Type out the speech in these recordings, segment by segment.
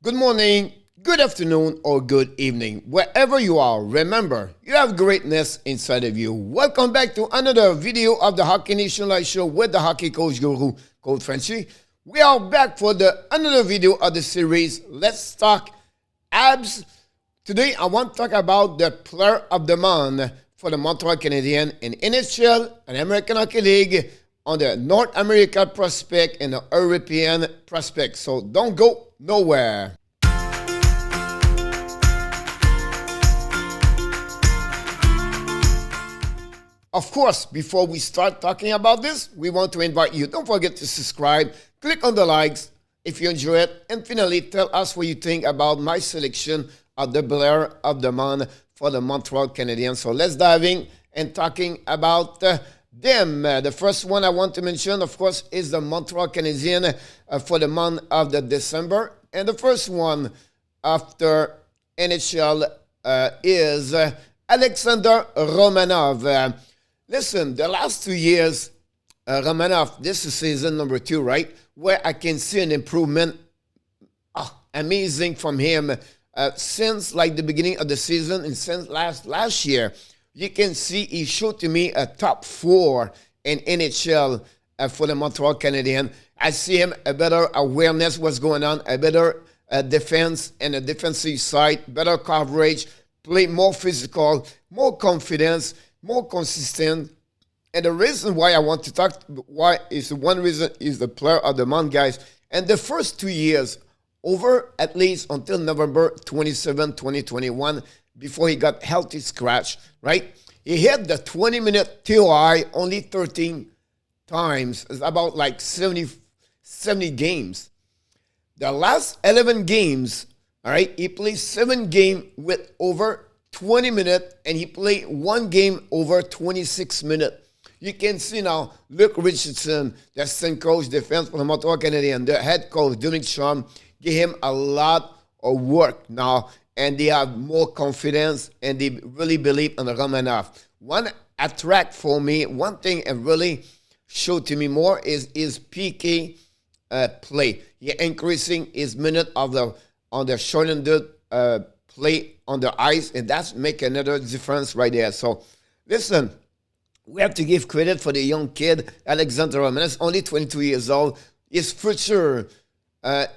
Good morning, good afternoon, or good evening. Wherever you are, remember, you have greatness inside of you. Welcome back to another video of the Hockey Nation Live Show with the hockey coach guru, Coach FRENCHY. We are back for another video of the series, Let's Talk Habs. Today, I want to talk about the player of the month for the Montreal Canadiens in NHL and American Hockey League on the North American prospect and the European prospect. So don't go nowhere. Of course, before we start talking about this, we want to invite you. Don't forget to subscribe, click on the likes if you enjoy it, and finally tell us what you think about my selection of the player of the month for the Montreal Canadiens. So let's dive in and talking about them. The first one I want to mention, of course, is the Montreal Canadiens for the month of December. And the first one after NHL is Alexander Romanov. Listen, the last 2 years, Romanov, this is season number 2, right? Where I can see an improvement, amazing from him since like the beginning of the season and since last year. You can see he showed to me a top 4 in NHL for the Montreal Canadiens. I see him a better awareness what's going on, a better defense and a defensive side, better coverage, play more physical, more confidence, more consistent. And the reason why I want to talk, why is one reason is the player of the month, guys. And the first 2 years, over at least until November 27, 2021, before he got healthy scratch, right? He hit the 20-minute TOI only 13 times. It's about like 70 games. The last 11 games, all right, he played 7 games with over 20 minutes, and he played 1 game over 26 minutes. You can see now, Luke Richardson, the assistant coach, defense for the Montreal Canadiens, the head coach, Dominic Schramm, give him a lot of work now, and they have more confidence, and they really believe in Romanov. One attract for me, one thing it really showed to me more is his PK play. He increasing his minute on the shortened play on the ice, and that's make another difference right there. So, listen, we have to give credit for the young kid, Alexander Romanov, only 22 years old. His future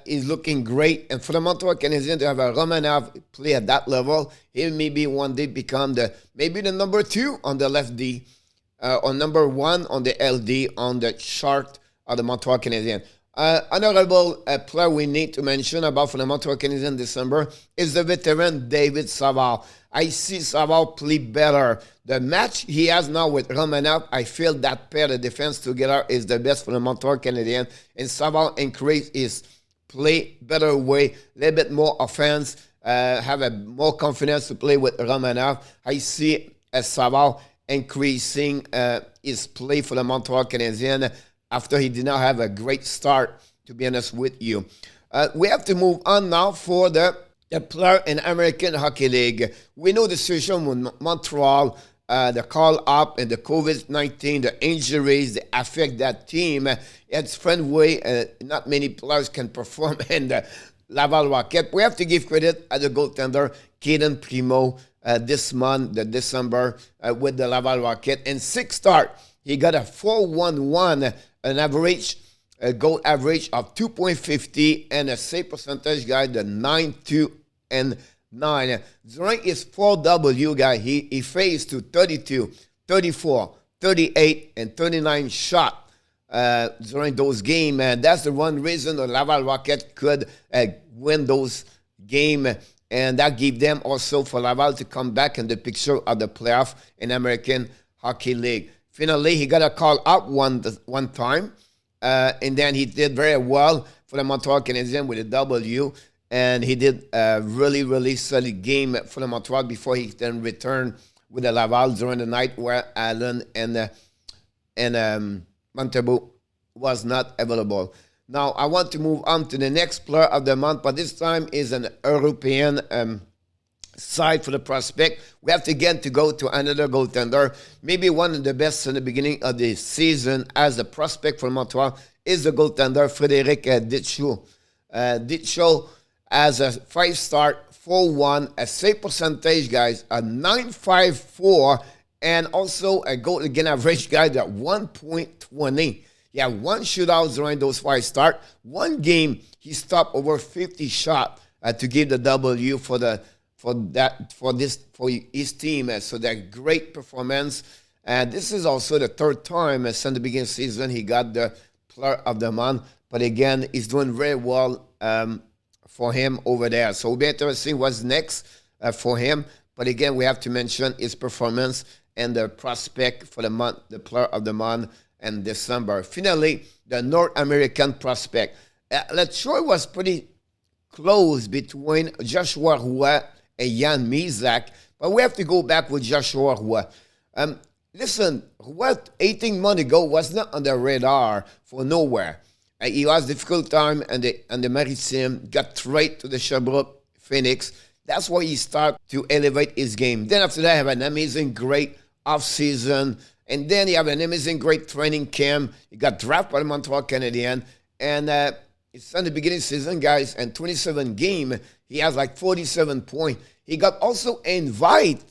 is looking great. And for the Montreal Canadiens to have a Romanov play at that level, he maybe one day become maybe the number 2 on the left D, or number 1 on the LD on the chart of the Montreal Canadiens. Honorable player we need to mention about for the Montreal Canadiens in December is the veteran David Savard. I see Savard play better. The match he has now with Romanov, I feel that pair of defense together is the best for the Montreal Canadiens. And Savard increase his play better way, a little bit more offense, have a more confidence to play with Romanov. I see Savard increasing his play for the Montreal Canadiens after he did not have a great start, to be honest with you. We have to move on now for the player in American Hockey League. We know the situation with Montreal, the call-up and the COVID-19, the injuries, they affect that team. It's friend way, not many players can perform in the Laval Rocket. We have to give credit at the goaltender, Caden Primo, this month, the December, with the Laval Rocket. In 6 starts, he got a 4.11, an average, a goal average of 2.50, and a save percentage, guy, the 9.2 and 9. During his 4W, guy, he faced to 32, 34, 38, and 39 shot during those games. And that's the one reason the Laval Rocket could win those games. And that gave them also for Laval to come back in the picture of the playoff in American Hockey League. Finally, he got a call up one time, and then he did very well for the Montreal Canadiens with a W, and he did a really, really solid game for the Montreal before he then returned with the Laval during the night where Allen and Montebo was not available. Now, I want to move on to the next player of the month, but this time is an European side for the prospect. We have to get to go to another goaltender. Maybe one of the best in the beginning of the season as a prospect for Montreal is the goaltender Frédéric Ditchot. Ditchot as a 5-star, 4-1, a save percentage, guys, a 9.54, and also a goal against average, guys, at 1.20. Yeah, one shootout during those 5 starts. One game, he stopped over 50 shots to give the W for his team. So that great performance. And this is also the 3rd time since the beginning of the season he got the Player of the Month. But again, he's doing very well for him over there. So it'll be interesting what's next for him. But again, we have to mention his performance and the prospect for the month, the Player of the Month in December. Finally, the North American prospect. The choice was pretty close between Joshua Roy and Jan Mysak, but we have to go back with Joshua Roy. Listen, Roy 18 months ago was not on the radar for nowhere. He was a difficult time and the Maritime, got traded to the Sherbrooke Phoenix. That's why he started to elevate his game. Then after that, he have an amazing, great offseason. And then he have an amazing, great training camp. He got drafted by the Montreal Canadiens. And it's on the beginning of the season, guys, and 27 games, he has like 47 points. He got also invited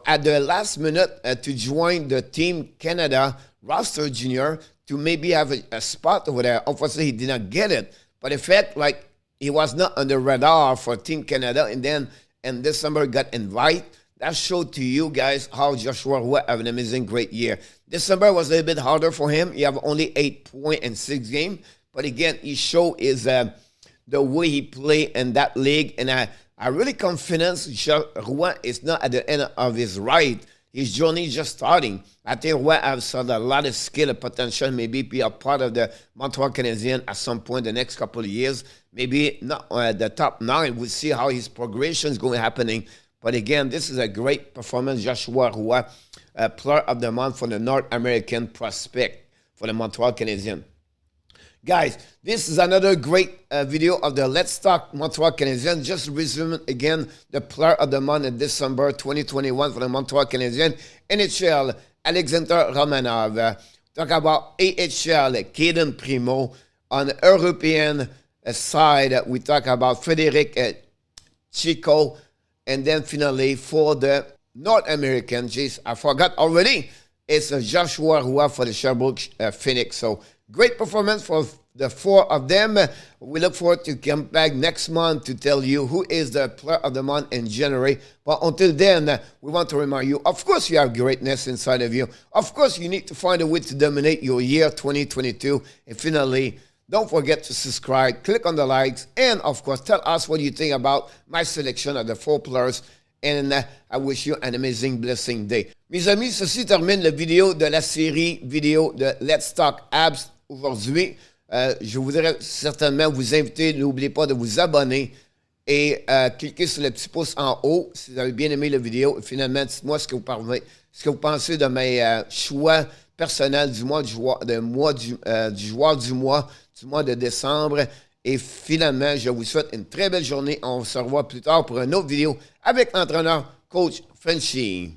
at the last minute to join the Team Canada roster junior to maybe have a spot over there. Unfortunately, he did not get it. But in fact, like, he was not on the radar for Team Canada. And then in December, got invited. That showed to you guys how Joshua Roy have an amazing, great year. December was a little bit harder for him. He have only 8 points in 6 games. But again, he showed the way he played in that league. And I really confident Roy is not at the end of his ride. His journey is just starting. I think Roy has a lot of skill and potential, maybe be a part of the Montreal Canadiens at some point in the next couple of years. Maybe not the top 9. We'll see how his progression is going happening. But again, this is a great performance. Joshua Roy, Player of the Month for the North American prospect for the Montreal Canadiens. Guys, this is another great video of the Let's Talk Montreal Canadiens. Just resume again the Player of the Month in December 2021 for the Montreal Canadiens. NHL, Alexander Romanov. Talk about AHL, Caden Primo. On the European side, we talk about Frédéric Chico. And then finally, for the North American, geez, I forgot already, it's Joshua Roy for the Sherbrooke Phoenix. So great performance for the 4 of them. We look forward to come back next month to tell you who is the Player of the Month in January. But until then, we want to remind you, of course, you have greatness inside of you. Of course, you need to find a way to dominate your year 2022. And finally, don't forget to subscribe, click on the likes, and of course, tell us what you think about my selection of the 4 players. And I wish you an amazing, blessing day. Mes amis, ceci termine la vidéo de la série vidéo de Let's Talk Habs aujourd'hui. Je voudrais certainement vous inviter, n'oubliez pas de vous abonner et cliquer sur le petit pouce en haut si vous avez bien aimé la vidéo. Et finalement, dites-moi ce que vous pensez de mes choix personnels du mois du joueur du mois de décembre. Et finalement, je vous souhaite une très belle journée. On se revoit plus tard pour une autre vidéo avec l'entraîneur, coach FRENCHY.